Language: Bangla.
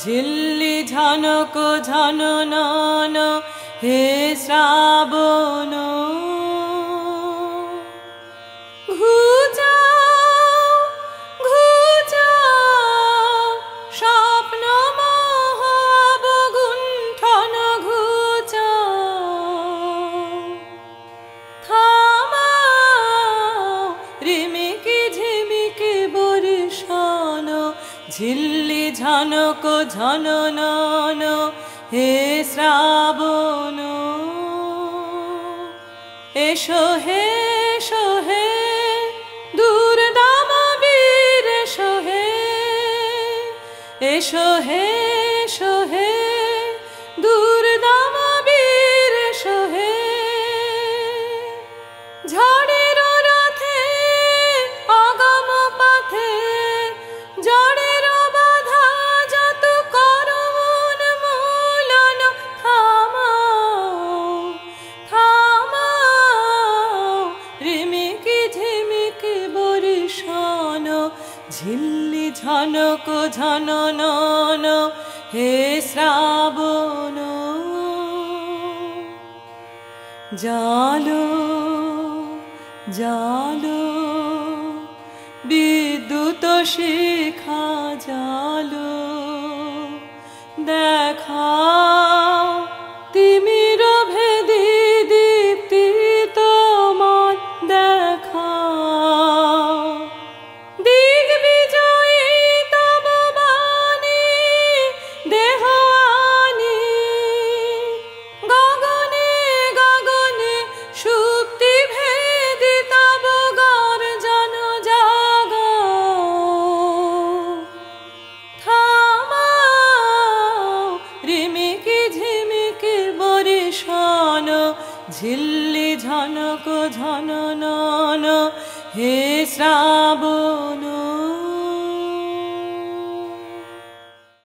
ঝিল্লি ঝনক ঝননন হে শ্রাবণ স্বপ্ন মহাবগুণ্ঠন থামাও রিমিকি ঝিমিকি বর্ষণ ঝিল্লি ঝনক ঝননন হে শ্রাবণ এসো হে এসো হে দুর্দাম বীর এসো হে এসো হে এসো হে দুর্দাম বীর এসো হে ঝড়ের রথে অগম পথে জড়ের বাধা যত করমন মূলন থামাও থামাও রিমিকি ঝিমিকি বর্ষণ ঝিল্লি ঝনক ঝননন হে শ্রাবণ জালো জালো বিদ্যুৎ শিখা জালো দেখাও তিমির ভেদি দীপ্তি তোমার দেখাও দিগ্বিজয়ী তব বাণী দেহ আনি গগনে গগনে সুপ্তি ভেদি তব গর্জন জাগাও থামাও রিমিকি ঝিমিকি বর্ষণ ঝিল্লি ঝনক ঝননন হে শ্রাবণ।